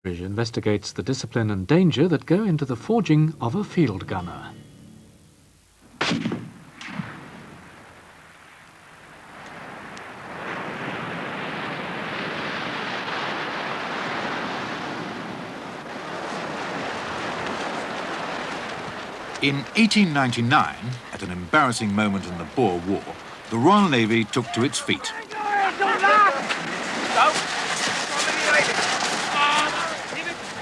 Investigates the discipline and danger that go into the forging of a field gunner. In 1899, at an embarrassing moment in the Boer War, the Royal Navy took to its feet.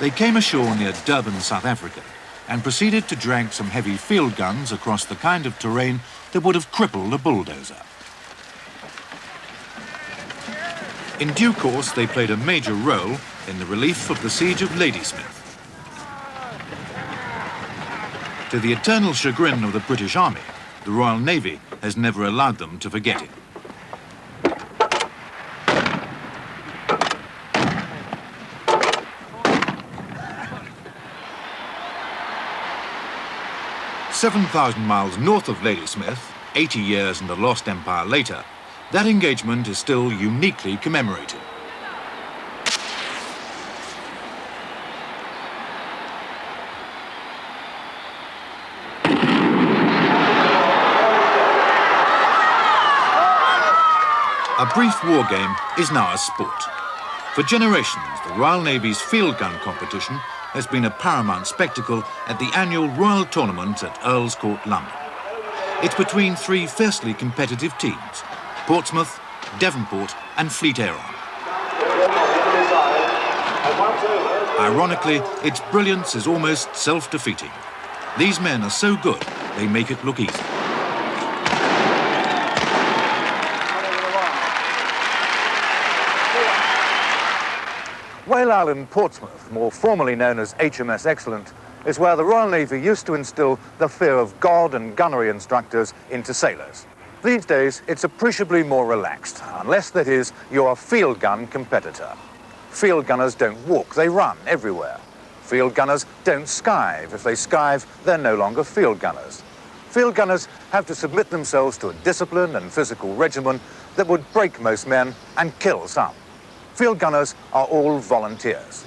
They came ashore near Durban, South Africa, and proceeded to drag some heavy field guns across the kind of terrain that would have crippled a bulldozer. In due course, they played a major role in the relief of the siege of Ladysmith. To the eternal chagrin of the British Army, the Royal Navy has never allowed them to forget it. "7,000 miles north of Ladysmith, 80 years and a lost empire later, that engagement is still uniquely commemorated. A brief war game is now a sport. For generations, the Royal Navy's field gun competition has been a paramount spectacle at the annual Royal Tournament at Earl's Court, London. It's between three fiercely competitive teams: Portsmouth, Devonport and Fleet Air Arm. Ironically, its brilliance is almost self-defeating. These men are so good, they make it look easy. Whale Island, Portsmouth, more formally known as HMS Excellent, is where the Royal Navy used to instill the fear of God and gunnery instructors into sailors. These days, it's appreciably more relaxed, unless, that is, you're a field gun competitor. Field gunners don't walk, they run everywhere. Field gunners don't skive. If they skive, they're no longer field gunners. Field gunners have to submit themselves to a discipline and physical regimen that would break most men and kill some. Field gunners are all volunteers.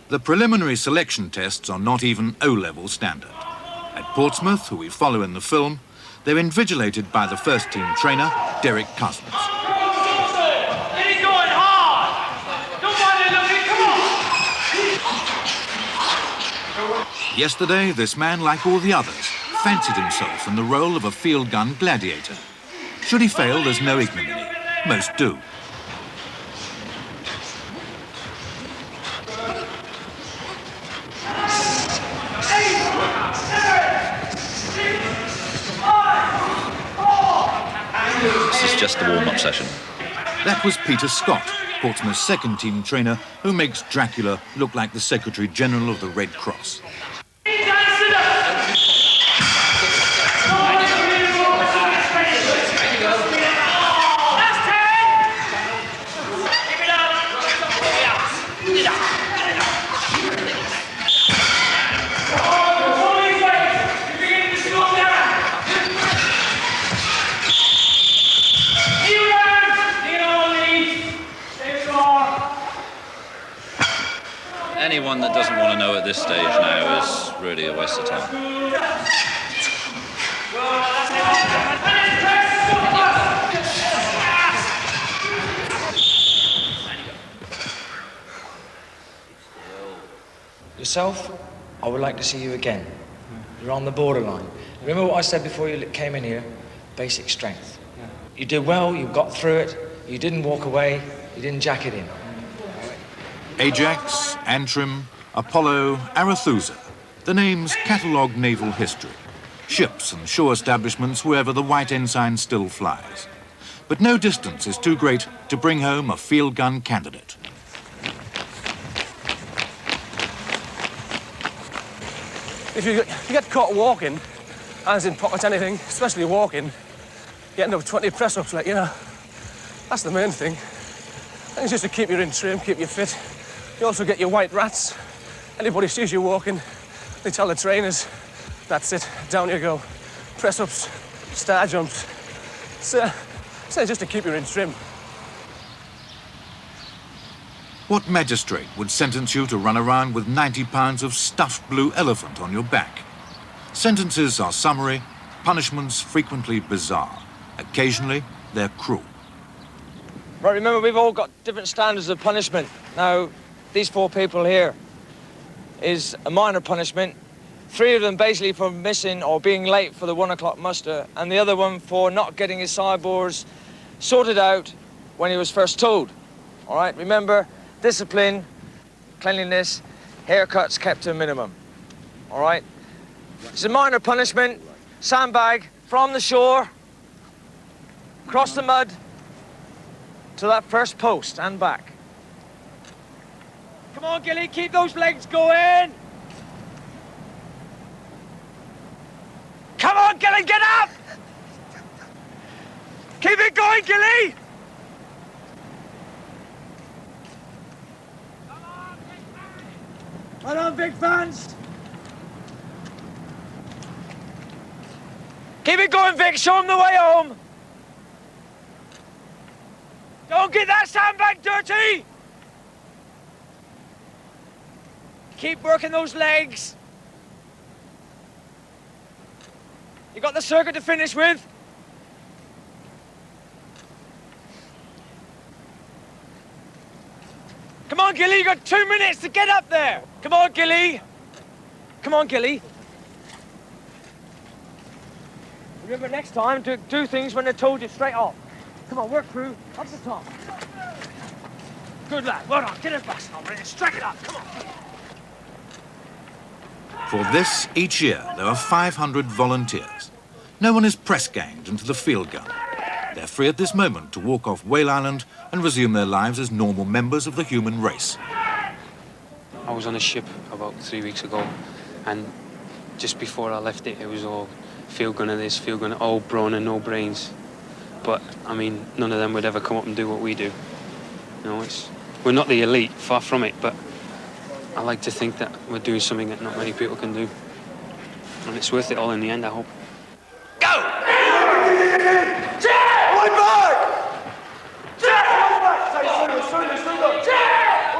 The preliminary selection tests are not even O-level standard. At Portsmouth, who we follow in the film, they're invigilated by the first-team trainer, Derek Cousins. Yesterday, this man, like all the others, fancied himself in the role of a field gun gladiator. Should he fail, there's no ignominy. Most do. Just the warm-up session. That was Peter Scott, Portsmouth's second-team trainer, who makes Dracula look like the Secretary-General of the Red Cross. Anyone that doesn't want to know at this stage now is really a waste of time. Yourself, I would like to see you again. You're on the borderline. Remember what I said before you came in here? Basic strength. You did well, you got through it, you didn't walk away, you didn't jack it in. Ajax, Antrim, Apollo, Arethusa. The names catalogue naval history. Ships and shore establishments wherever the white ensign still flies. But no distance is too great to bring home a field gun candidate. If you get caught walking, hands in pockets, anything, especially walking, you end up with 20 press-ups, like, you know. That's the main thing. And it's just to keep you in trim, keep you fit. You also get your white rats. Anybody sees you walking, they tell the trainers, that's it, down you go. Press-ups, star jumps. So just to keep you in trim. What magistrate would sentence you to run around with 90 pounds of stuffed blue elephant on your back? Sentences are summary, punishments frequently bizarre. Occasionally, they're cruel. Right, remember, we've all got different standards of punishment. Now, these 4 people here is a minor punishment. 3 of them basically for missing or being late for the 1 o'clock muster, and the other one for not getting his sideboards sorted out when he was first told. All right, remember, discipline, cleanliness, haircuts kept to a minimum. All right? It's a minor punishment. Sandbag from the shore, across the mud, to that first post and back. Come on, Gilly, keep those legs going! Come on, Gilly, get up! Keep it going, Gilly! Come on, big fans! Keep it going, Vic, show him the way home! Don't get that sandbag dirty! Keep working those legs. You got the circuit to finish with? Come on, Gilly, you got 2 minutes to get up there. Come on, Gilly. Come on, Gilly. Remember, next time, do things when they're told you straight off. Come on, work through, up the top. Good lad, well done, get it back, and strike it up, come on. For this, each year, there are 500 volunteers. No one is press-ganged into the field gun. They're free at this moment to walk off Whale Island and resume their lives as normal members of the human race. I was on a ship about 3 weeks ago, and just before I left it, it was all field gunner this, field gunner, all brawn and no brains. But, I mean, none of them would ever come up and do what we do. You know, we're not the elite, far from it, but I like to think that we're doing something that not many people can do. And it's worth it all in the end, I hope. Go! Line back!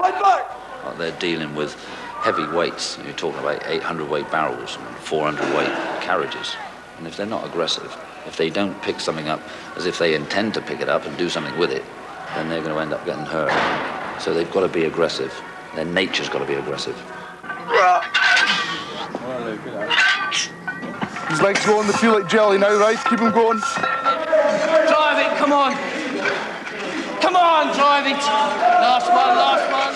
Line back! Like they're dealing with heavy weights. You're talking about 800 weight barrels and 400 weight carriages. And if they're not aggressive, if they don't pick something up as if they intend to pick it up and do something with it, then they're going to end up getting hurt. So they've got to be aggressive. Their nature's got to be aggressive. His legs going, they feel like jelly now, right? Keep him going. Drive it, come on. Come on, drive it. Last one, last one.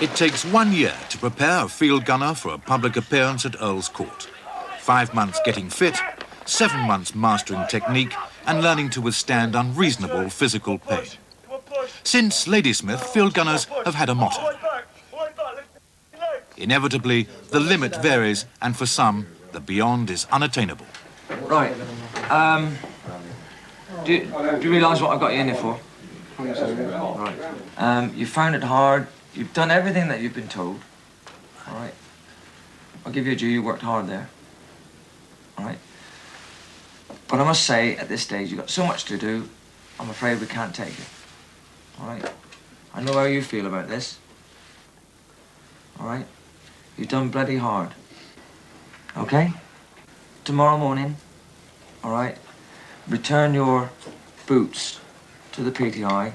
It takes 1 year to prepare a field gunner for a public appearance at Earl's Court. 5 months getting fit, 7 months mastering technique and learning to withstand unreasonable physical pain. Since Ladysmith, field gunners have had a motto. Inevitably, the limit varies, and for some, the beyond is unattainable. Right. Do you realise what I got you in here for? Right. You found it hard. You've done everything that you've been told. All right. I'll give you a due. You worked hard there. All right. But I must say, at this stage, you've got so much to do, I'm afraid we can't take it. All right? I know how you feel about this. All right? You've done bloody hard. Okay? Tomorrow morning, all right, return your boots to the PTI,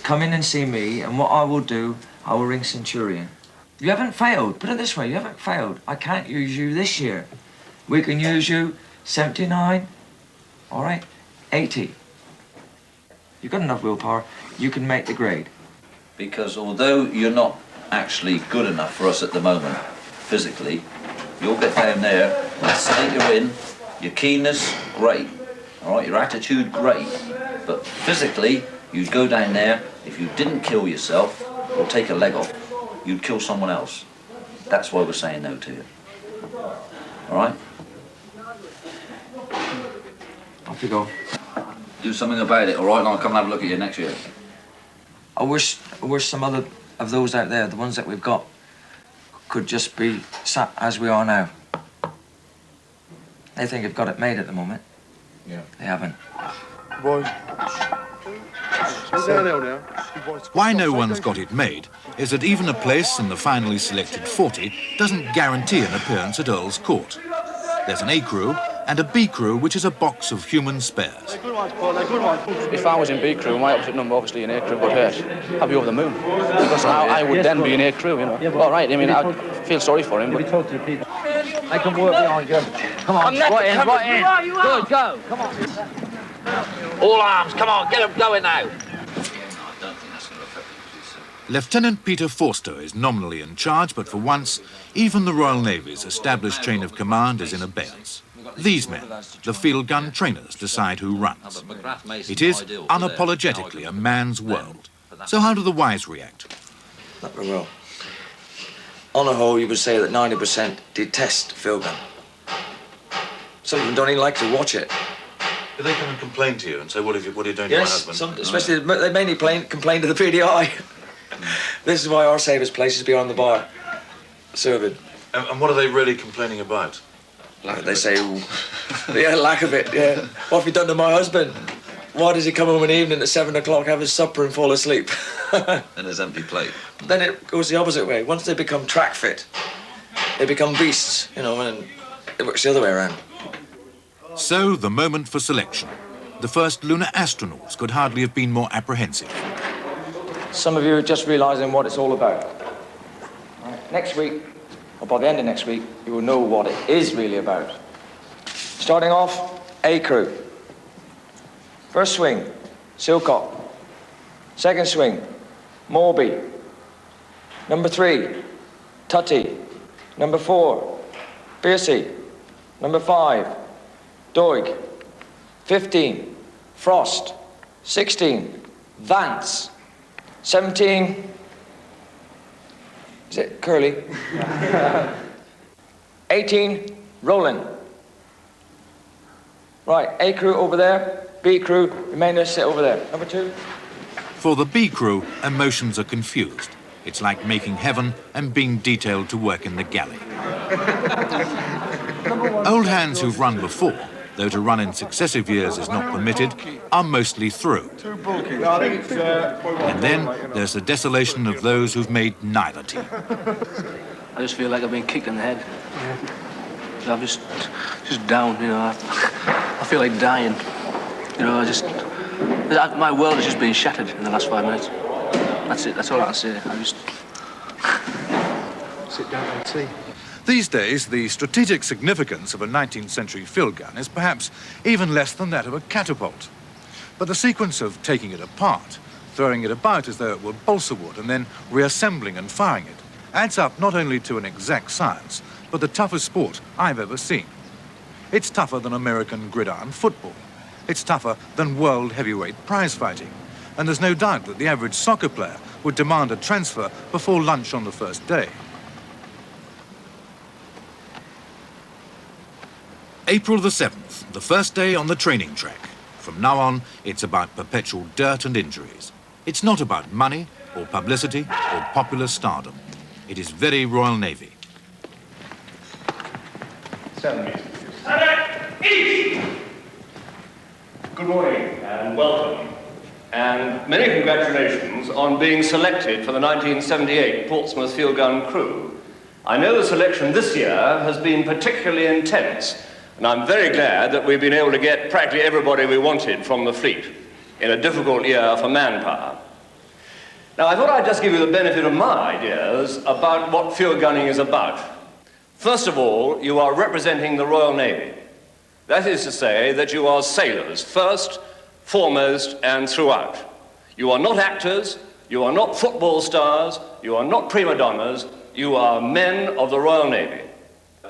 come in and see me, and what I will do, I will ring Centurion. You haven't failed. Put it this way, you haven't failed. I can't use you this year. We can use you 79, all right, 80. You've got enough willpower, you can make the grade. Because although you're not actually good enough for us at the moment, physically, you'll get down there, the state you're in, your keenness, great. All right, your attitude, great. But physically, you'd go down there, if you didn't kill yourself or take a leg off, you'd kill someone else. That's why we're saying no to you. All right? Off you go. Do something about it, all right? And I'll come and have a look at you next year. I wish some other of those out there, the ones that we've got, could just be sat as we are now. They think they've got it made at the moment. Yeah. They haven't. Boys. Why no one's got it made is that even a place in the finally selected 40 doesn't guarantee an appearance at Earl's Court. There's an A crew and a B crew, which is a box of human spares. If I was in B crew, my opposite number, obviously an A crew, would hurt. I'd be over the moon. Because I would then be an A crew, you know. Yeah, all right, I mean, I feel sorry for him, but... I can work behind you. Come on, right in. Good, go. Come on. All arms, come on, get them going now. Lieutenant Peter Forster is nominally in charge, but for once, even the Royal Navy's established chain of command is in abeyance. These men, the field gun trainers, decide who runs. It is unapologetically a man's world. So how do the wise react? Not very well. On the whole, you would say that 90% detest field gun. Some of them don't even like to watch it. Do they come and complain to you and say, what are you doing to my Yes, husband? especially they mainly complain to the PDI. This is why our safest place is behind the bar, serving. And what are they really complaining about? Like they say, yeah, lack of it, yeah. What have you done to my husband? Why does he come home in the evening at 7 o'clock, have his supper and fall asleep? And his empty plate. Then it goes the opposite way. Once they become track fit, they become beasts, you know, and it works the other way around. So, the moment for selection. The first lunar astronauts could hardly have been more apprehensive. Some of you are just realising what it's all about. Right. Next week, or by the end of next week, you will know what it is really about. Starting off, A crew. First swing, Silcock. Second swing, Morby. Number 3, Tutty. Number 4, Piercy. Number 5, Doig. 15, Frost. 16, Vance. 17, is it Curly? 18, Roland. Right, A crew over there, B crew, remainder sit over there. Number 2. For the B crew, emotions are confused. It's like making heaven and being detailed to work in the galley. Old hands who've run before, though to run in successive years is not permitted, are mostly through. And then there's the desolation of those who've made neither team. I just feel like I've been kicked in the head. I'm just down, you know. I feel like dying. You know, my world has just been shattered in the last 5 minutes. That's it, that's all I can say. I just... Sit down and tea. These days, the strategic significance of a 19th century field gun is perhaps even less than that of a catapult. But the sequence of taking it apart, throwing it about as though it were balsa wood, and then reassembling and firing it, adds up not only to an exact science, but the toughest sport I've ever seen. It's tougher than American gridiron football. It's tougher than world heavyweight prize fighting. And there's no doubt that the average soccer player would demand a transfer before lunch on the first day. April the 7th, the first day on the training track. From now on, it's about perpetual dirt and injuries. It's not about money or publicity or popular stardom. It is very Royal Navy. 7 meters. East! Good morning and welcome. And many congratulations on being selected for the 1978 Portsmouth Field Gun crew. I know the selection this year has been particularly intense, and I'm very glad that we've been able to get practically everybody we wanted from the fleet in a difficult year for manpower. Now, I thought I'd just give you the benefit of my ideas about what field gunning is about. First of all, you are representing the Royal Navy. That is to say that you are sailors, first, foremost, and throughout. You are not actors, you are not football stars, you are not prima donnas, you are men of the Royal Navy.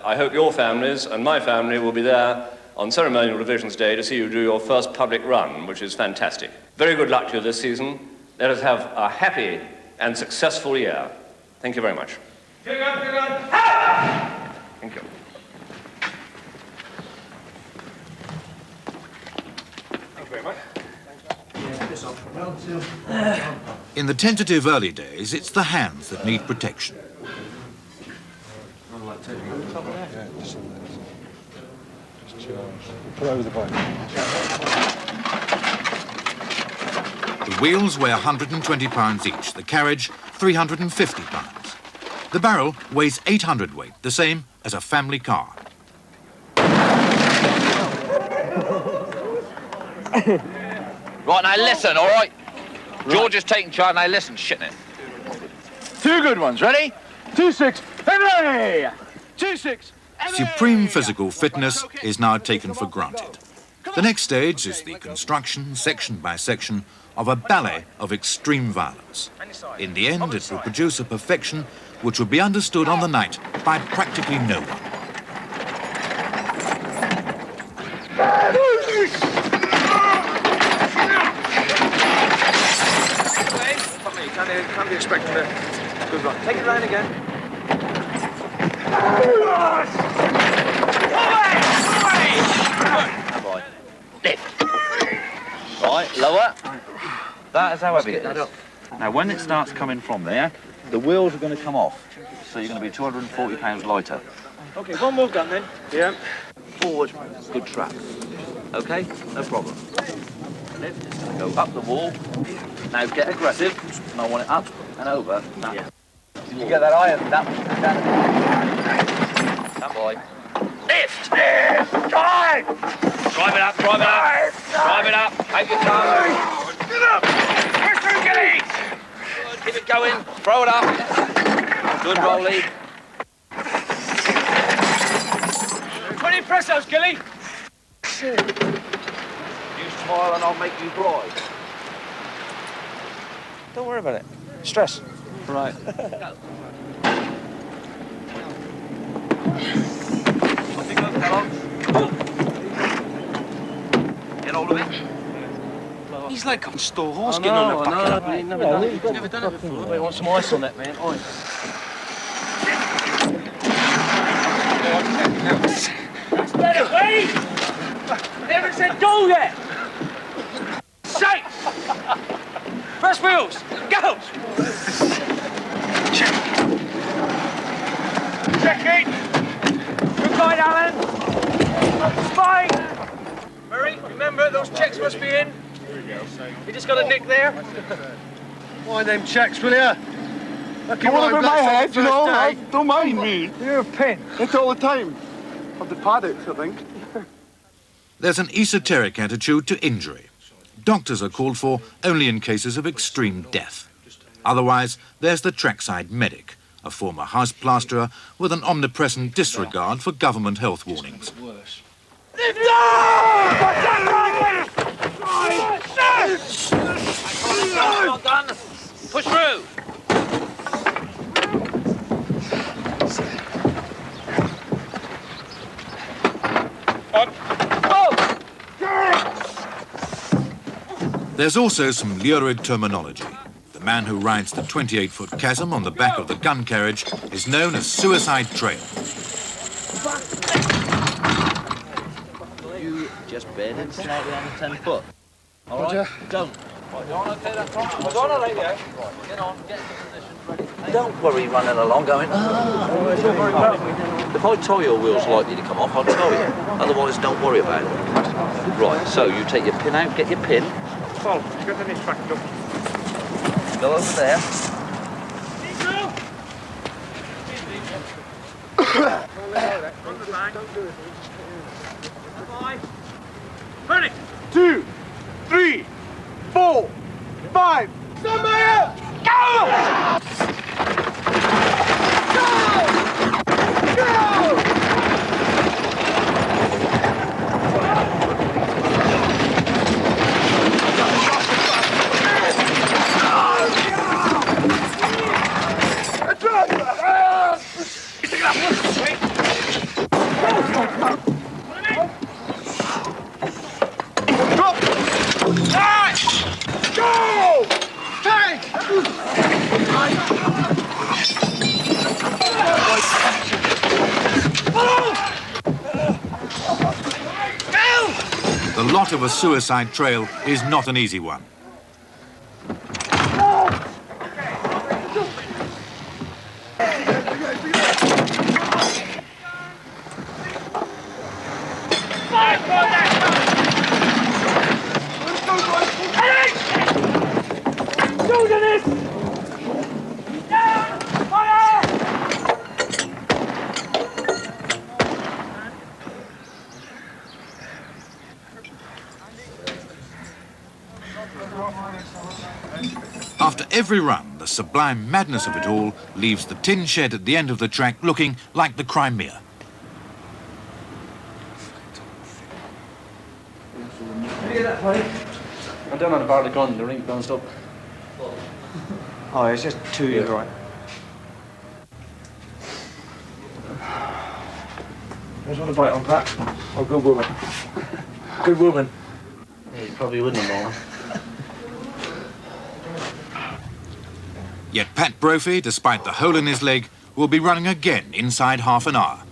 I hope your families and my family will be there on Ceremonial Divisions Day to see you do your first public run, which is fantastic. Very good luck to you this season. Let us have a happy and successful year. Thank you very much. Thank you. Thank you very much. In the tentative early days, it's the hands that need protection. The wheels weigh 120 pounds each, the carriage 350 pounds. The barrel weighs 800 weight, the same as a family car. Right, now listen, all right? George is taking charge, now listen, shitting it. 2 good ones, ready? 2-6, heavy! 2-6. Supreme physical fitness is now taken for granted. The next stage is the construction, section by section, of a ballet of extreme violence. In the end, it will produce a perfection which will be understood on the night by practically no one. Can't be expecting a good run. Take it round again. Lift. Right, lower. That is how heavy it is. Now, when it starts coming from there, the wheels are going to come off. So you're going to be 240 pounds lighter. Okay, one more gun then. Yeah. Forward, good trap. Okay, no problem. Lift, it's going to go up the wall. Now get aggressive, and I want it up and over. Now. Yeah. You get that iron, that boy. Lift! Drive! Drive it up, drive it up! Drive it up, take your time. Get up! Get it! Keep it going, throw it up. Good rolly. 20 pressos, Gilly! You smile and I'll make you drive. Don't worry about it. Stress. Right. Get hold of it. He's like on store horse getting on the back. He's never done it before. Wait, want some ice on that, man? Ice. That's better, Wade! I never said go yet! Shake! Press wheels! Go! Check it! Good night, Alan! Spine! Murray, remember, those checks must be in. You just got a nick there. Mind them checks, will ya? Come over my head, you know. Don't mind me. You're a pin. It's all the time. Of the paddocks, I think. There's an esoteric attitude to injury. Doctors are called for only in cases of extreme death. Otherwise, there's the trackside medic, a former house plasterer with an omnipresent disregard for government health warnings. Lift up! Well done. Push through. There's also some lurid terminology. The man who rides the 28-foot chasm on the back of the gun carriage is known as Suicide Trail. You just bend in slightly on the 10 foot. All right? Don't. Don't worry running along going, If I tell you a wheel's likely to come off, I'll tell you. Otherwise, don't worry about it. Right, so you take your pin out, get your pin. Go over there. Ready? 2, 3, 4, 5. Somebody else! Go! Go! Go! The lot of a suicide trail is not an easy one. do this! Down! Fire! After every run, the sublime madness of it all leaves the tin shed at the end of the track looking like the Crimea. I don't know about the gun, the ring bounced up. Oh, it's just 2 years, right? I just want to bite on Pat. Oh, good woman. Good woman. Yeah, you probably wouldn't have known. Yet Pat Brophy, despite the hole in his leg, will be running again inside half an hour.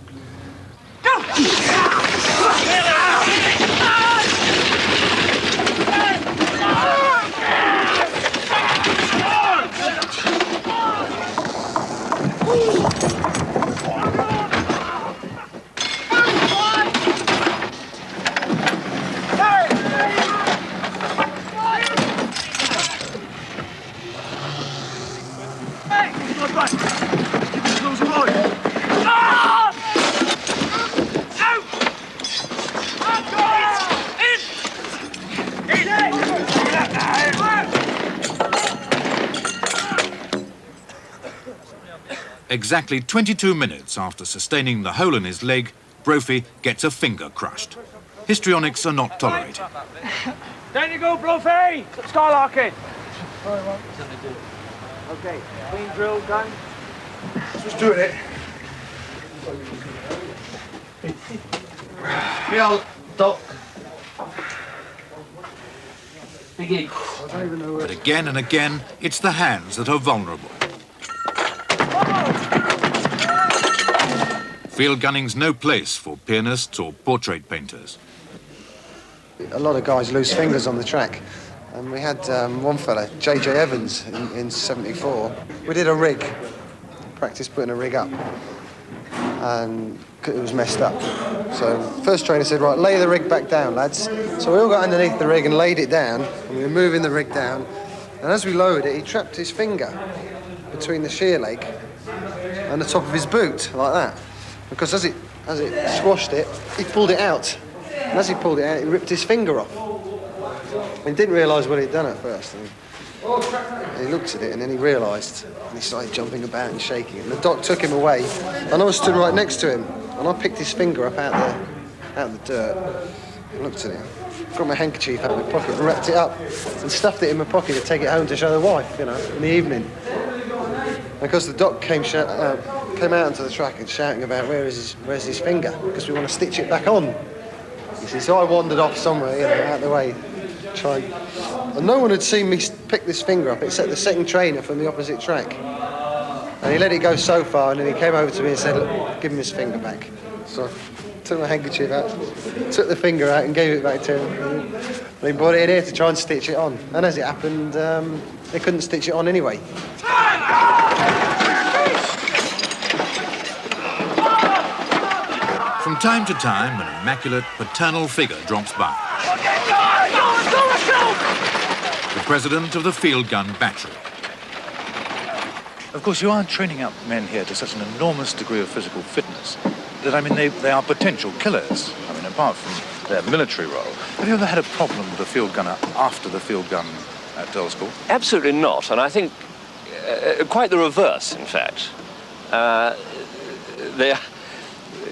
Exactly 22 minutes after sustaining the hole in his leg, Brophy gets a finger crushed. Histrionics are not tolerated. Down you go, Brophy! Skylarking! Okay, clean drill done. Just doing it. Yeah, Doc. Biggie. But again and again, it's the hands that are vulnerable. Field gunning's no place for pianists or portrait painters. A lot of guys lose fingers on the track. And we had one fella, J.J. Evans, in '74. We did a rig, practiced putting a rig up, and it was messed up. So first trainer said, right, lay the rig back down, lads. So we all got underneath the rig and laid it down, and we were moving the rig down. And as we lowered it, he trapped his finger between the shear leg and the top of his boot, like that. Because as it squashed it, he pulled it out. And as he pulled it out, he ripped his finger off. And he didn't realise what he'd done at first. And he looked at it and then he realised, and he started jumping about and shaking. And the doc took him away, and I was stood right next to him, and I picked his finger up out of the dirt, and looked at it, got my handkerchief out of my pocket and wrapped it up, and stuffed it in my pocket to take it home to show the wife, you know, in the evening. Because the doc came out onto the track and shouting about where's his finger, because we want to stitch it back on. You see, so I wandered off somewhere, you know, out of the way, and no one had seen me pick this finger up except the second trainer from the opposite track. And he let it go so far, and then he came over to me and said, look, give him his finger back. So I took my handkerchief out, took the finger out and gave it back to him. And he brought it in here to try and stitch it on. And as it happened, they couldn't stitch it on anyway. From time to time, an immaculate paternal figure drops by. The president of the field gun battery. Of course, you are training up men here to such an enormous degree of physical fitness that, I mean, they are potential killers. I mean, apart from their military role. Have you ever had a problem with a field gunner after the field gun at Earls Court? Absolutely not, and I think quite the reverse, in fact.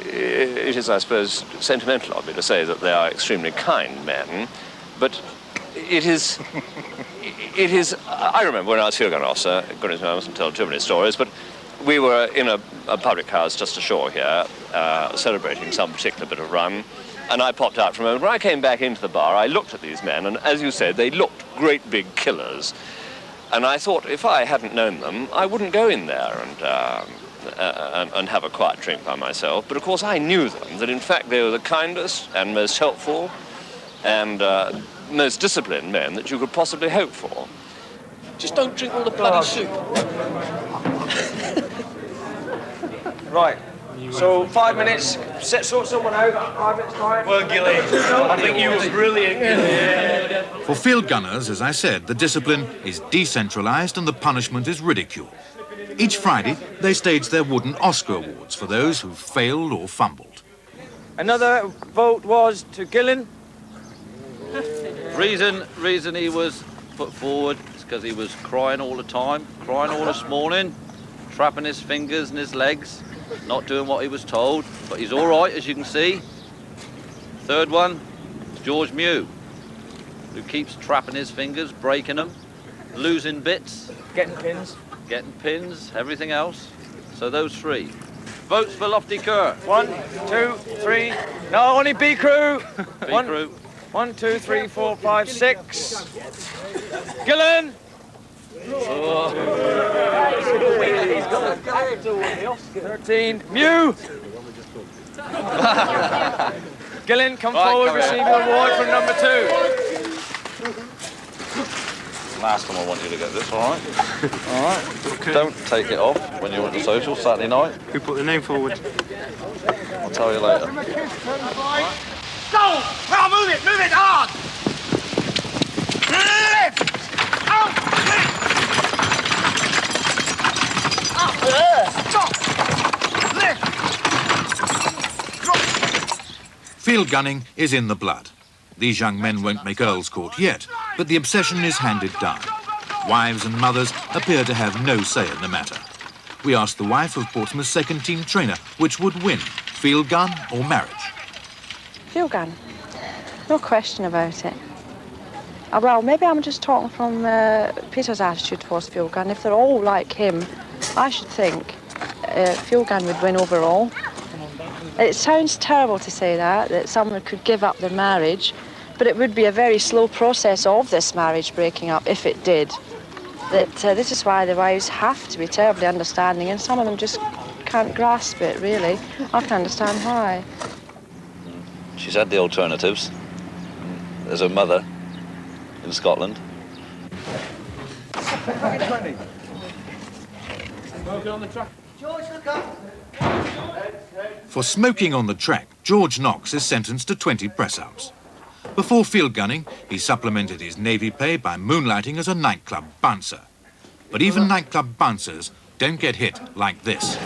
It is, I suppose, sentimental of me to say that they are extremely kind men, but it is... I remember when I was field gun officer, goodness me, I mustn't tell too many stories, but we were in a public house just ashore here, celebrating some particular bit of run, and I popped out for a moment. When I came back into the bar, I looked at these men, and as you said, they looked great big killers. And I thought, if I hadn't known them, I wouldn't go in there and have a quiet drink by myself. But of course, I knew them, that in fact they were the kindest and most helpful and most disciplined men that you could possibly hope for. Just don't drink all the bloody soup. Right, So 5 minutes, sort someone out, 5 minutes time. Well, Gilly, I think you were brilliant. Yeah. For field gunners, as I said, the discipline is decentralised and the punishment is ridicule. Each Friday, they stage their wooden Oscar Awards for those who've failed or fumbled. Another vote was to Gillen. Reason he was put forward is because he was crying all the time, crying all this morning, trapping his fingers and his legs, not doing what he was told, but he's all right, as you can see. Third one, George Mew, who keeps trapping his fingers, breaking them, losing bits. Getting pins, everything else. So those three. Votes for Lofty Kerr. 1, 2, 3. No, only B crew. B crew. 1, 2, 3, 4, 5, 6. Gillen. Oh. 13. Mew. Gillen, come forward, receive your award for number 2. Last time I want you to get this, all right? All right. Okay. Don't take it off when you're at the social Saturday night. Who put the name forward? I'll tell you later. Go! Now move it hard! Lift! Out! Lift! Field gunning is in the blood. These young men won't make Earl's Court yet, but the obsession is handed down. Wives and mothers appear to have no say in the matter. We asked the wife of Portsmouth's second-team trainer which would win, field gun or marriage. Field gun. No question about it. Well, maybe I'm just talking from Peter's attitude towards field gun. If they're all like him, I should think field gun would win overall. It sounds terrible to say that someone could give up their marriage, but it would be a very slow process of this marriage breaking up if it did. This is why the wives have to be terribly understanding, and some of them just can't grasp it, really. I can understand why. She's had the alternatives. There's her mother in Scotland. George, look up. For smoking on the track, George Knox is sentenced to 20 press-ups. Before field gunning, he supplemented his Navy pay by moonlighting as a nightclub bouncer. But even nightclub bouncers don't get hit like this.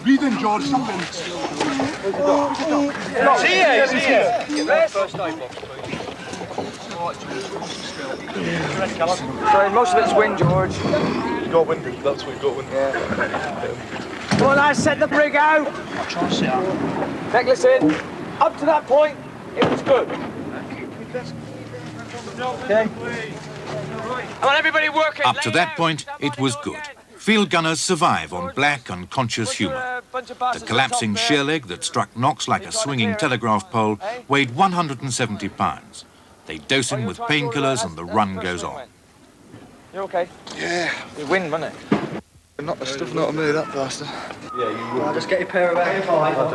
Breathing, George, something. See ya. Sorry, most of it's wind, George. You got windy, that's what you got windy. Yeah. Come on, lads, set the brig out. I'll try and sit up. Necklace in. Up to that point, it was good. Okay. I want everybody working. Up to that point, it was good. Field gunners survive on black, unconscious humour. The collapsing sheer leg that struck Knox like a swinging telegraph pole weighed 170 pounds. They dose him with painkillers and the run goes on. You okay? Yeah. You win, wasn't it? Knock the stuff out of me, that bastard. Yeah, you would. I'll just get your pair of 85. I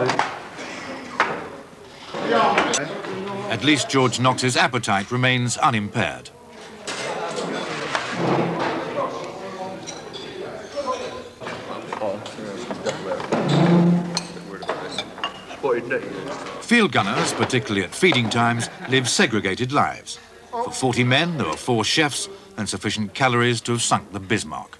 do. At least George Knox's appetite remains unimpaired. Field gunners, particularly at feeding times, live segregated lives. For 40 men, there are 4 chefs and sufficient calories to have sunk the Bismarck.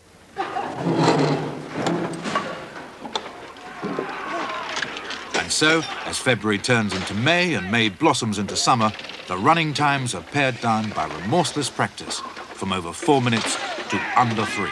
And so, as February turns into May and May blossoms into summer, the running times are pared down by remorseless practice from over 4 minutes to under 3.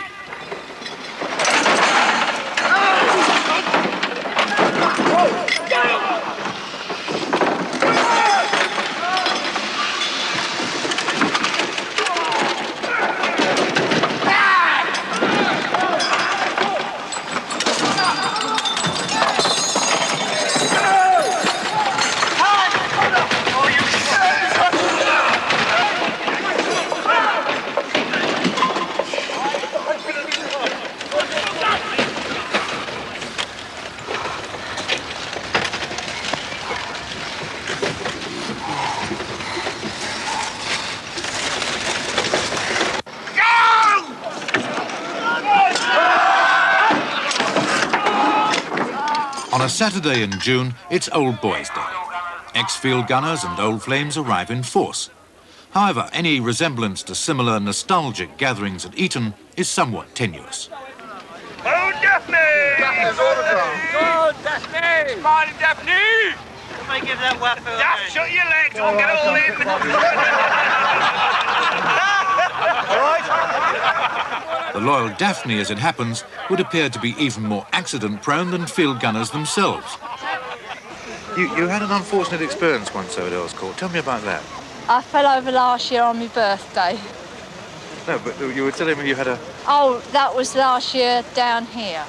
a Saturday in June, it's Old Boys' Day. Ex-field gunners and old flames arrive in force. However, any resemblance to similar nostalgic gatherings at Eton is somewhat tenuous. Oh, Daphne! Daphne's all the time. Go, Daphne! Smiling, Daphne! Come on, give that waffle. Daphne, shut your legs, I'll get all in. All right. The loyal Daphne, as it happens, would appear to be even more accident-prone than field gunners themselves. You had an unfortunate experience once over at Earls Court. Tell me about that. I fell over last year on my birthday. No, but you were telling me you had a... Oh, that was last year down here.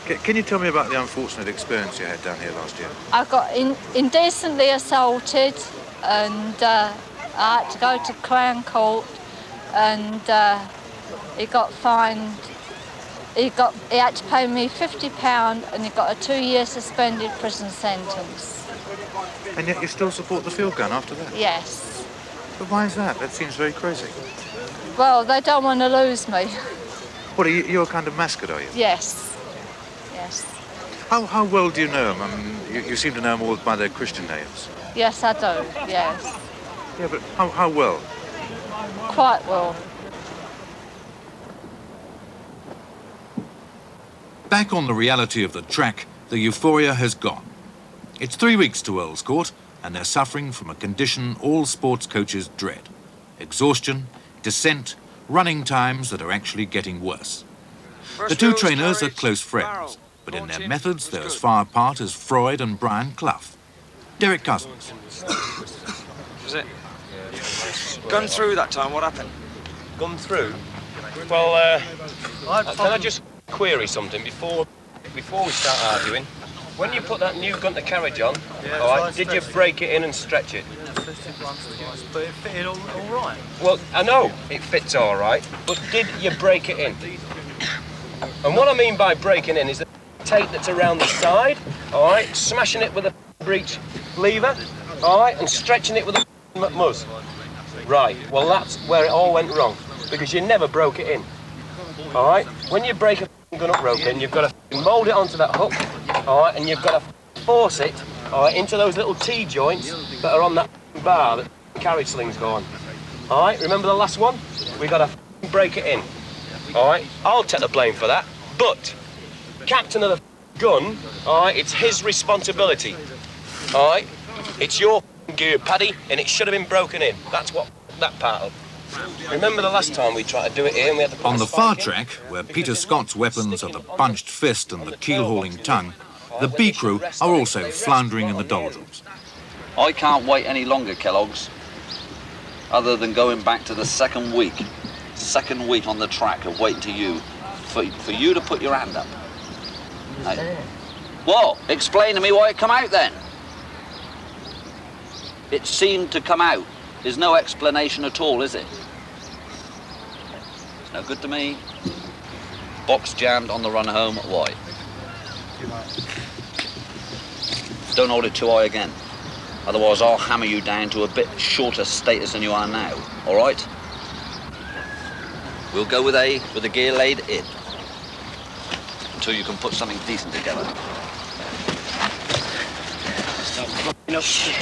Can you tell me about the unfortunate experience you had down here last year? I got indecently assaulted and I had to go to Crown Court and he got fined. He had to pay me £50 and he got a 2-year suspended prison sentence. And yet you still support the field gun after that? Yes. But why is that? That seems very crazy. Well, they don't want to lose me. What, you're a kind of mascot, are you? Yes. Yes. How well do you know them? I mean, you seem to know them all by their Christian names. Yes, I do, yes. Yeah, but how well? Quite well. Back on the reality of the track, the euphoria has gone. It's 3 weeks to Earls Court, and they're suffering from a condition all sports coaches dread. Exhaustion, descent, running times that are actually getting worse. The two trainers are close friends, but in their methods they're as far apart as Freud and Brian Clough. Derek Cousins. Was it? Gone through that time, what happened? Gone through? Well, can I just query something before we start arguing? When you put that new gunter carriage on, all right, did you break it in and stretch it? But it fitted all right. Well, I know it fits all right, but did you break it in? And what I mean by breaking in is the tape that's around the side, all right, smashing it with a breech lever, all right, and stretching it with a McMuzz. Right, well, that's where it all went wrong, because you never broke it in, all right? When you break a gun up rope in, you've got to mould it onto that hook, all right, and you've got to force it, all right, into those little T-joints that are on that bar that the carriage slings go on. All right, remember the last one? We got to break it in, all right? I'll take the blame for that, but captain of the gun, all right, it's his responsibility, all right? It's your gear, Paddy, and it should have been broken in. That's what that part of. Remember the last time we tried to do it here and we had to put On the far track, where Peter Scott's weapons are the bunched fist and the keel-hauling tongue, the B crew are also floundering in the doldrums. I can't wait any longer, Kellogg's, other than going back to the second week on the track of waiting to you, for you to put your hand up. Hey. What? Explain to me why it come out then. It seemed to come out. There's no explanation at all, is it? It's no good to me. Box jammed on the run home, why? Don't hold it too high again. Otherwise I'll hammer you down to a bit shorter status than you are now, all right? We'll go with the gear laid in. Until you can put something decent together. Stop fucking up shit.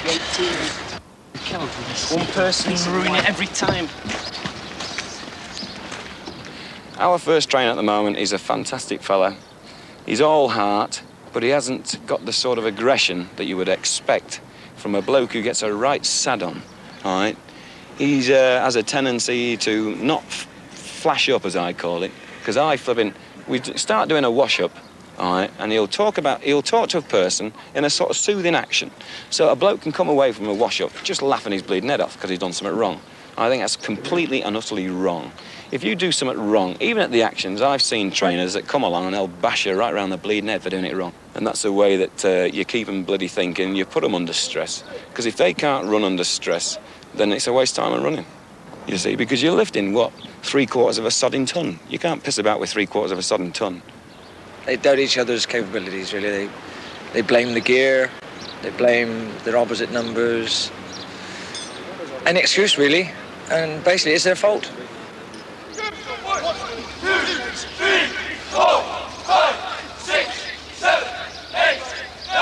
One person ruin it every time. Our first trainer at the moment is a fantastic fella. He's all heart, but he hasn't got the sort of aggression that you would expect from a bloke who gets a right sad on, all right? He has a tendency to not flash up, as I call it, because we start doing a wash-up, all right, and he'll talk to a person in a sort of soothing action. So a bloke can come away from a wash-up just laughing his bleeding head off because he's done something wrong. I think that's completely and utterly wrong. If you do something wrong, even at the actions, I've seen trainers that come along and they'll bash you right around the bleeding head for doing it wrong. And that's the way that you keep them bloody thinking, you put them under stress. Because if they can't run under stress, then it's a waste of time of running. You see, because you're lifting, what, 3/4 of a sodding ton? You can't piss about with 3/4 of a sodding ton. They doubt each other's capabilities, really. They blame the gear, they blame their opposite numbers. Any excuse, really, and basically it's their fault. 1, 2, 3, 4, 5, 6, 7, 8, 9.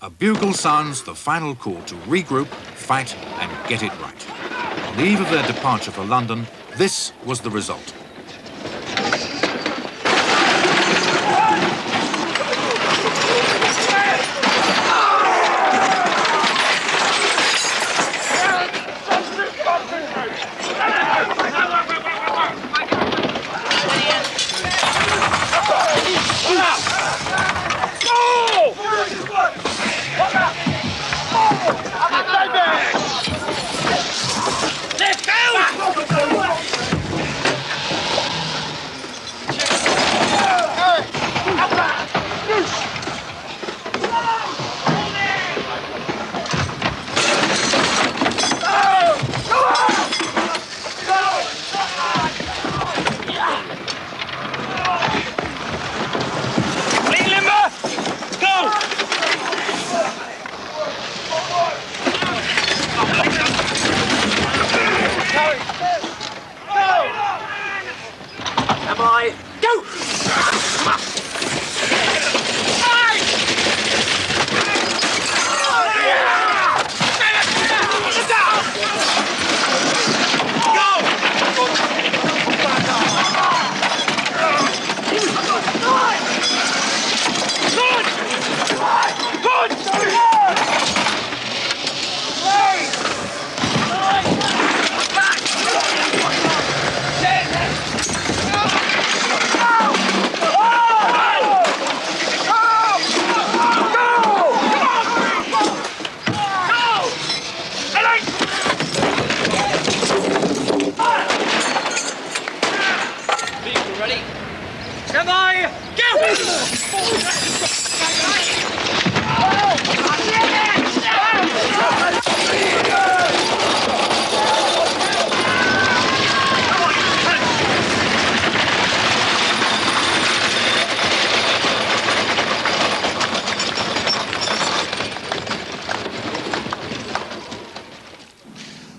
A bugle sounds the final call to regroup, fight and get it right. On the eve of their departure for London, this was the result.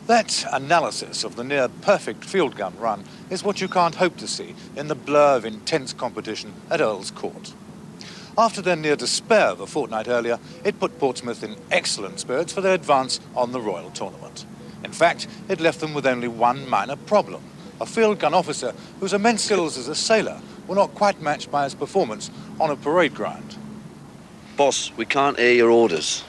That analysis of the near-perfect field gun run is what you can't hope to see in the blur of intense competition at Earl's Court. After their near despair of a fortnight earlier, it put Portsmouth in excellent spirits for their advance on the Royal Tournament. In fact, it left them with only one minor problem. A field gun officer whose immense skills as a sailor were not quite matched by his performance on a parade ground. Boss, we can't hear your orders.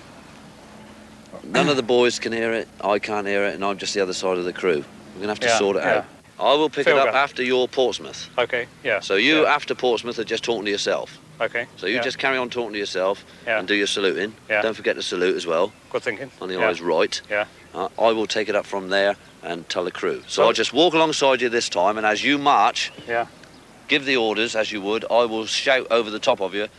None of the boys can hear it, I can't hear it, and I'm just the other side of the crew. We're going to have to sort it out. I will pick it up after your Portsmouth. Okay, yeah. So you, after Portsmouth, are just talking to yourself. Okay. So you just carry on talking to yourself and do your saluting. Yeah. Don't forget to salute as well. Good thinking. On the eyes right. Yeah. I will take it up from there and tell the crew. So I'll just walk alongside you this time, and as you march, give the orders as you would. I will shout over the top of you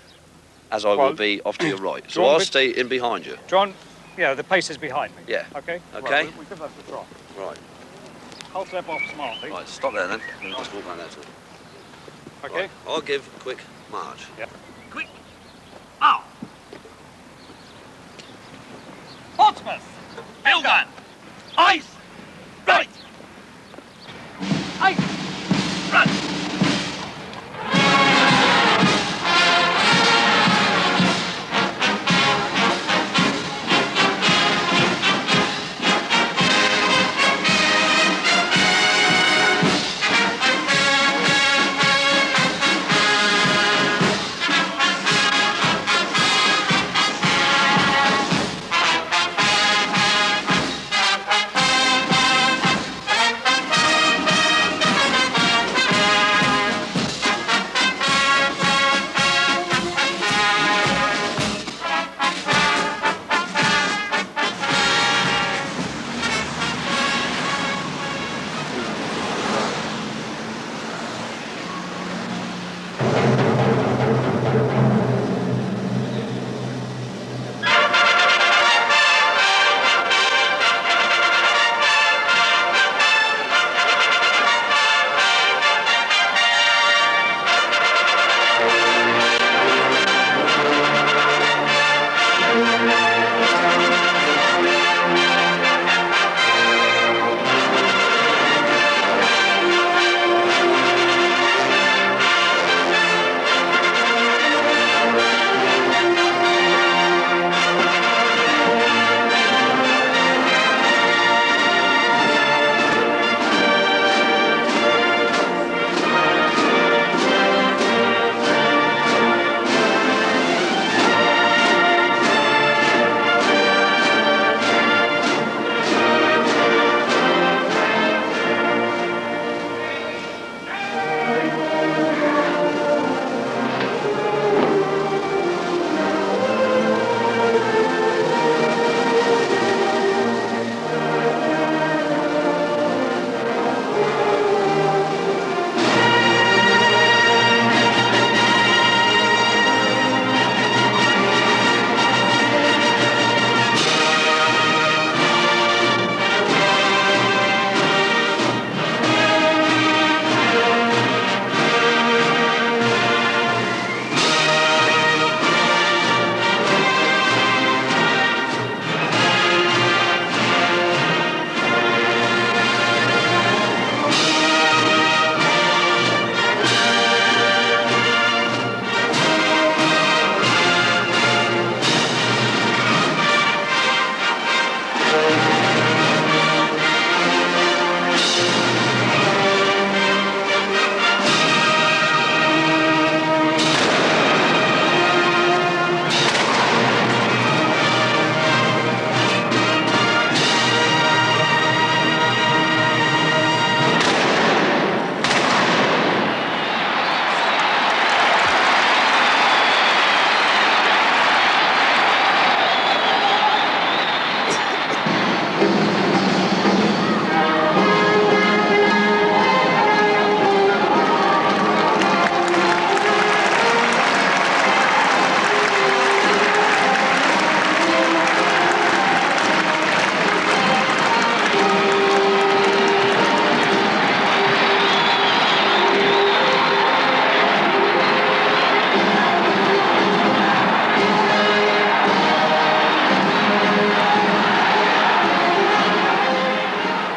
as I will be off to your right. So I'll stay in behind you. John, yeah, the pace is behind me. Yeah. Okay? Okay. Right, we give that a try. Right. Hold step off smartly. Right, stop there then. Just walk around there too. Okay. Right, I'll give a quick march. Yeah. Quick! Out! Portsmouth! Field gun! Ice! Right! Ice! Right!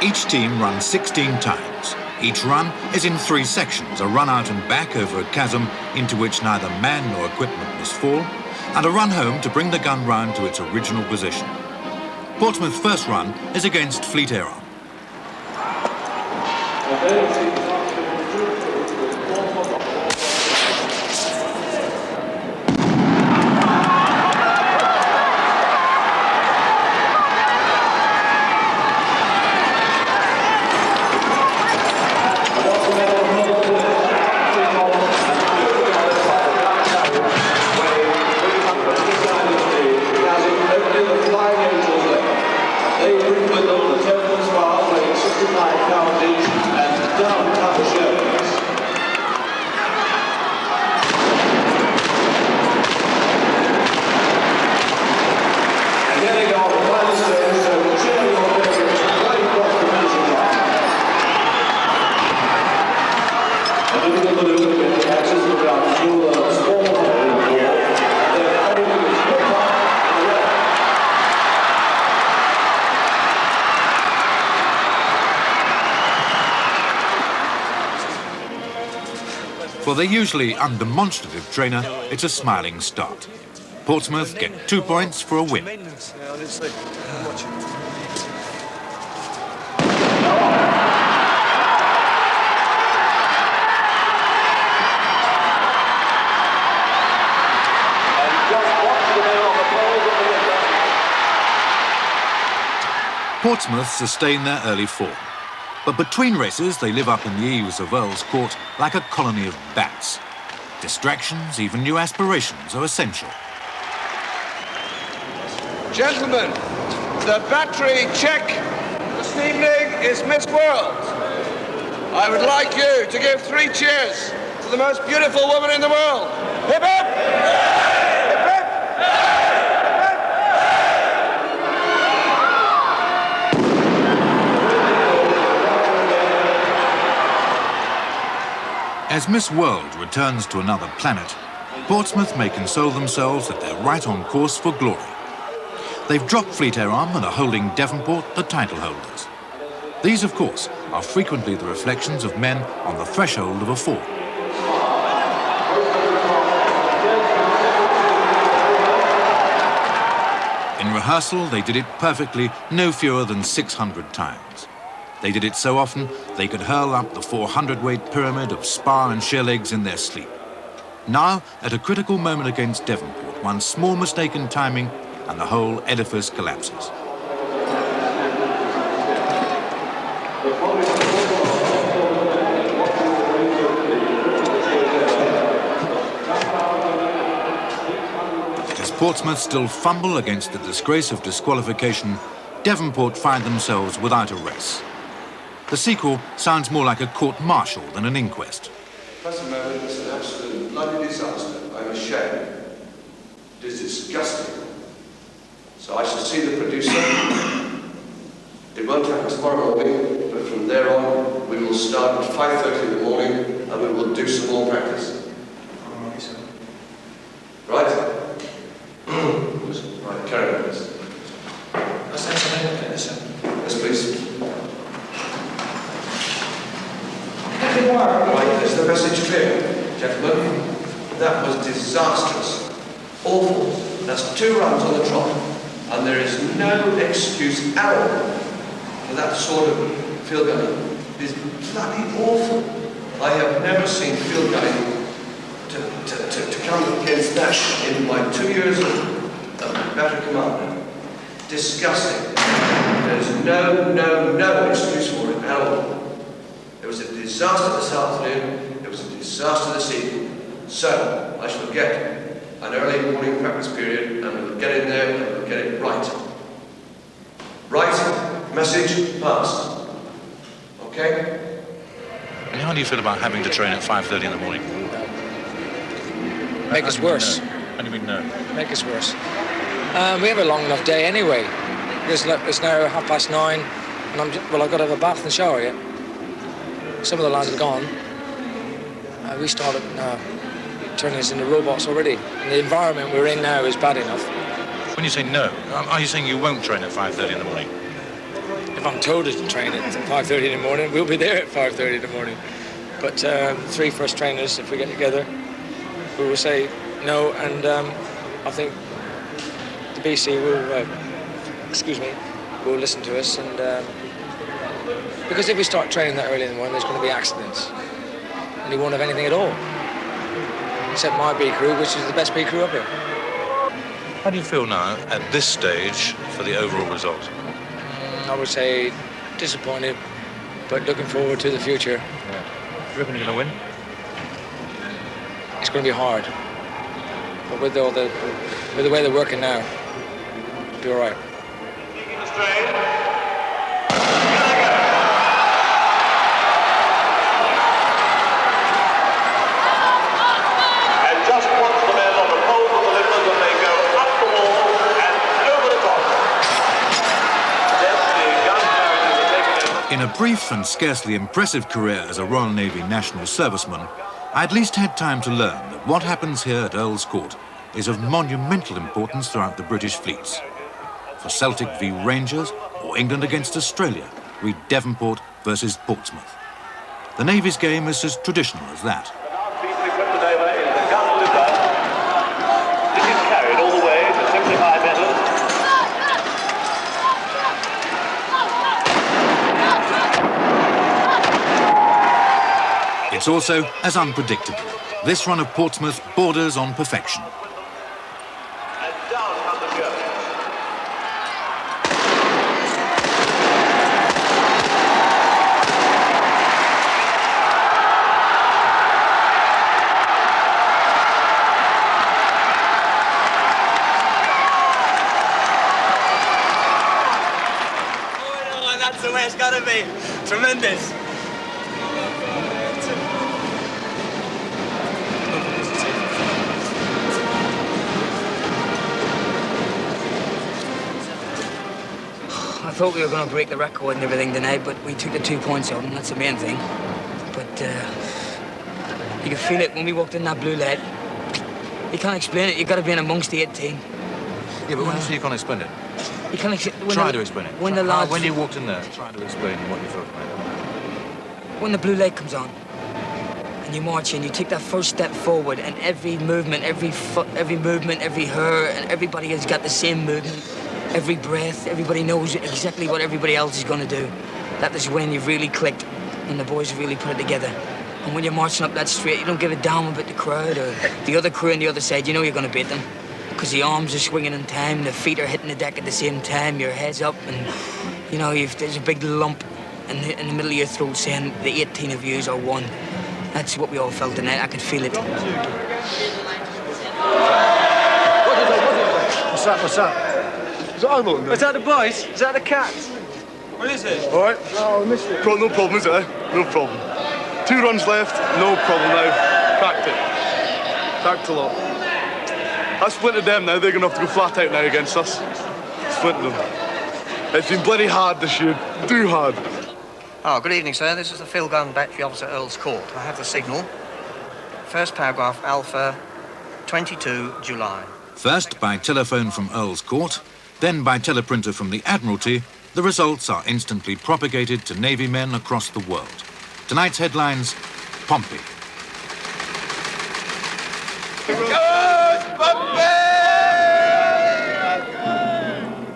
Each team runs 16 times. Each run is in 3 sections, a run out and back over a chasm into which neither man nor equipment must fall, and a run home to bring the gun round to its original position. Portsmouth's first run is against Fleet Air Arm. For the usually undemonstrative trainer, it's a smiling start. Portsmouth get 2 points for a win. Portsmouth sustain their early form. But between races, they live up in the eaves of Earl's Court like a colony of bats. Distractions, even new aspirations, are essential. Gentlemen, the battery check this evening is Miss World. I would like you to give 3 cheers to the most beautiful woman in the world. Hip hip! Hip hip! As Miss World returns to another planet, Portsmouth may console themselves that they're right on course for glory. They've dropped Fleet Air Arm and are holding Devonport, the title holders. These, of course, are frequently the reflections of men on the threshold of a fall. In rehearsal, they did it perfectly, no fewer than 600 times. They did it so often, they could hurl up the 400-weight pyramid of spar and sheer legs in their sleep. Now, at a critical moment against Devonport, one small mistake in timing, and the whole edifice collapses. As Portsmouth still fumble against the disgrace of disqualification, Devonport find themselves without a race. The sequel sounds more like a court-martial than an inquest. Present moment is an absolute bloody disaster. I'm ashamed. It is disgusting. So I shall see the producer. It won't happen tomorrow morning, but from there on, we will start at 5:30 in the morning, and we will do some more practice. Right? Right, carry on, please. Yes, please. Right, is the message clear, gentlemen? That was disastrous. Awful. That's 2 runs on the trot, and there is no excuse at all for that sort of field gunning. It is bloody awful. I have never seen field gunning to come against that in my 2 years of battery commander. Disgusting. There's no excuse for it at all. It was a disaster this afternoon, it was a disaster this evening. So, I shall get an early morning practice period, and we'll get in there and we'll get it right. Right, message passed. Okay? And how do you feel about having to train at 5:30 in the morning? Make us worse. How do you mean no? Make us worse. We have a long enough day anyway. It's now 9:30, and I've got to have a bath and shower yet. Some of the lads have gone. We started turning us into robots already. And the environment we're in now is bad enough. When you say no, are you saying you won't train at 5:30 in the morning? If I'm told to train at 5:30 in the morning, we'll be there at 5:30 in the morning. But 3 first trainers, if we get together, we will say no, and I think the BC will, will listen to us, and because if we start training that early in the morning, there's going to be accidents, and you won't have anything at all, except my B crew, which is the best B crew up here. How do you feel now, at this stage, for the overall result? I would say disappointed, but looking forward to the future. Yeah. Do you reckon you're going to win? It's going to be hard, but with the way they're working now, it'll be all right. In a brief and scarcely impressive career as a Royal Navy national serviceman, I at least had time to learn that what happens here at Earl's Court is of monumental importance throughout the British fleets. For Celtic v Rangers or England against Australia, read Devonport versus Portsmouth. The Navy's game is as traditional as that. This is carried all the way to 75 meters. It's also as unpredictable. This run of Portsmouth borders on perfection. Oh, that's the way it's got to be. Tremendous. I thought we were going to break the record and everything tonight, but we took the 2 points out, and that's the main thing. But you could feel it when we walked in that blue light. You can't explain it. You've got to be in amongst the 18. Yeah, but when you say you can't explain it, you can't try to explain it. When the lads, when you walked in there, try to explain what you felt about when the blue light comes on, and you march in, you take that first step forward, and every movement, every foot, every movement, every hair, and everybody has got the same movement. Every breath, everybody knows exactly what everybody else is going to do. That is when you've really clicked and the boys have really put it together. And when you're marching up that straight, you don't give a damn about the crowd or the other crew on the other side. You know you're going to beat them because the arms are swinging in time, the feet are hitting the deck at the same time, your head's up, and you know there's a big lump in the middle of your throat saying the 18 of yous are one. That's what we all felt tonight. I could feel it. What's that? What's that? Is that Arnold? Is that the boys? Is that the cats? What is it? All right. Oh, I missed it. No problem, is it? No problem. 2 runs left, no problem now. Cracked it. Cracked a lot. I splintered them now. They're going to have to go flat out now against us. Splintered them. It's been bloody hard this year. Too hard. Oh, good evening, sir. This is the field gun battery officer, Earl's Court. I have the signal. First paragraph, Alpha, 22 July. First by telephone from Earl's Court, then by teleprinter from the Admiralty, the results are instantly propagated to Navy men across the world. Tonight's headlines, Pompey.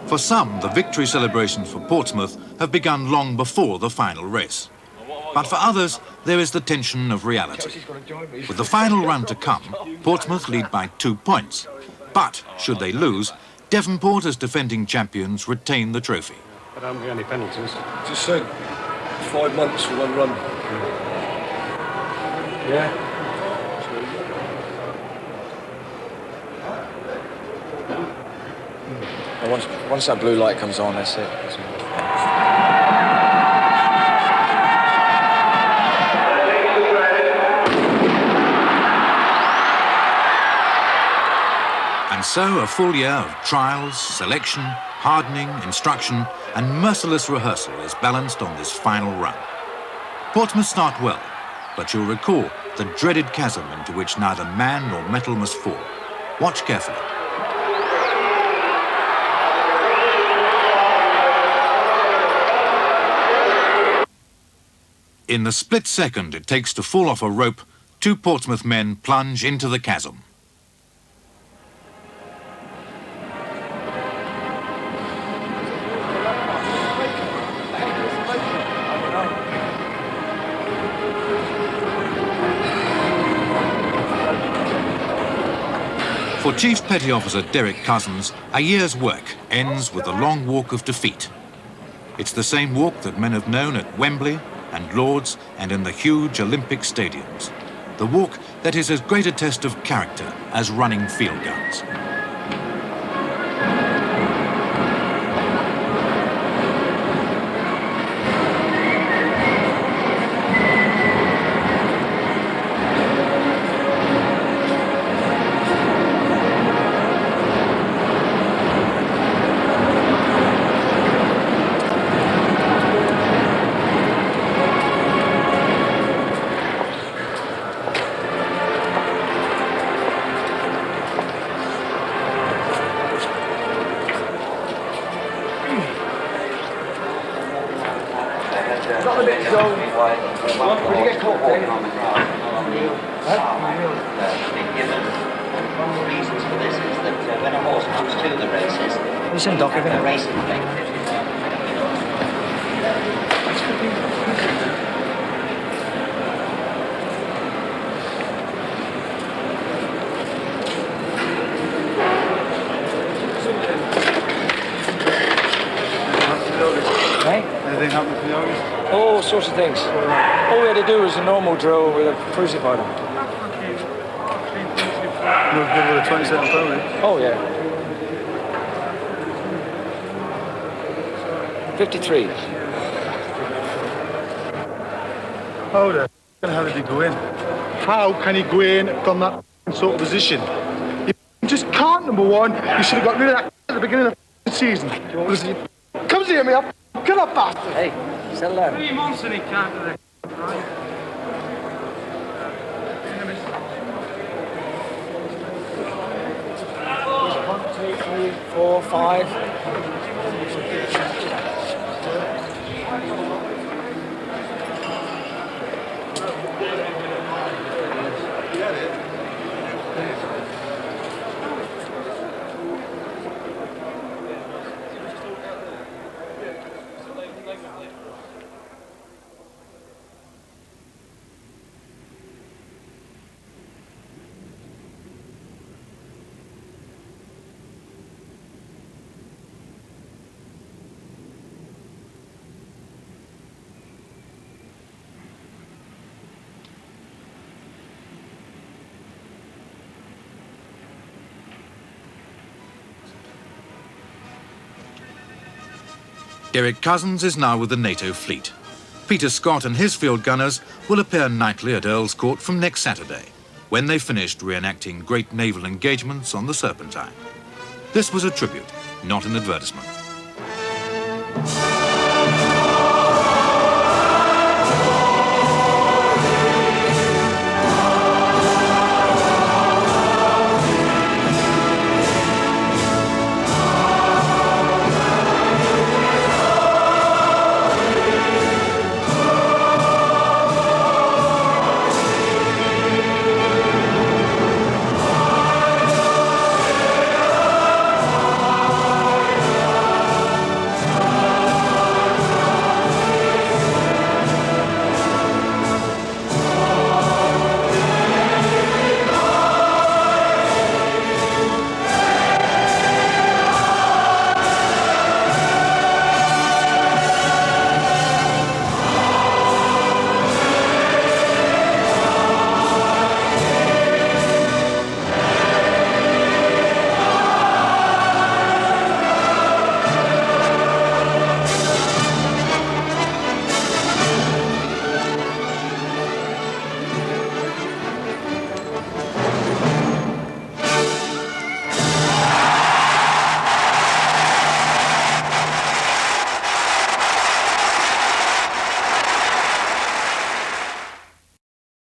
For some, the victory celebrations for Portsmouth have begun long before the final race. But for others, there is the tension of reality. With the final run to come, Portsmouth lead by 2 points. But, should they lose, Devonport, as defending champions, retain the trophy. I don't be any penalties. Just said 5 months for 1 run. Yeah. And once that blue light comes on, that's it. And so a full year of trials, selection, hardening, instruction, and merciless rehearsal is balanced on this final run. Portsmouth start well, but you'll recall the dreaded chasm into which neither man nor metal must fall. Watch carefully. In the split second it takes to fall off a rope, two Portsmouth men plunge into the chasm. For Chief Petty Officer Derek Cousins, a year's work ends with a long walk of defeat. It's the same walk that men have known at Wembley and Lord's and in the huge Olympic stadiums. The walk that is as great a test of character as running field guns. Not a bit zone. When you get caught there. One of the reasons for this is that when a horse comes to the races, Listen, Doc, the racing effect. Anything happened to the others? All sorts of things. All we had to do was a normal drill with a crucified them. No good with a 27 pony. Oh, yeah. 53. How the hell did he go in? How can he go in from that sort of position? You just can't, number one. You should have got rid of that at the beginning of the season. Comes here, me up. Get up, bastard. Hey, settle down. 3 months and he can't do that. Right. 1, 2, 3, 4, 5. Derek Cousins is now with the NATO fleet. Peter Scott and his field gunners will appear nightly at Earl's Court from next Saturday, when they've finished reenacting great naval engagements on the Serpentine. This was a tribute, not an advertisement.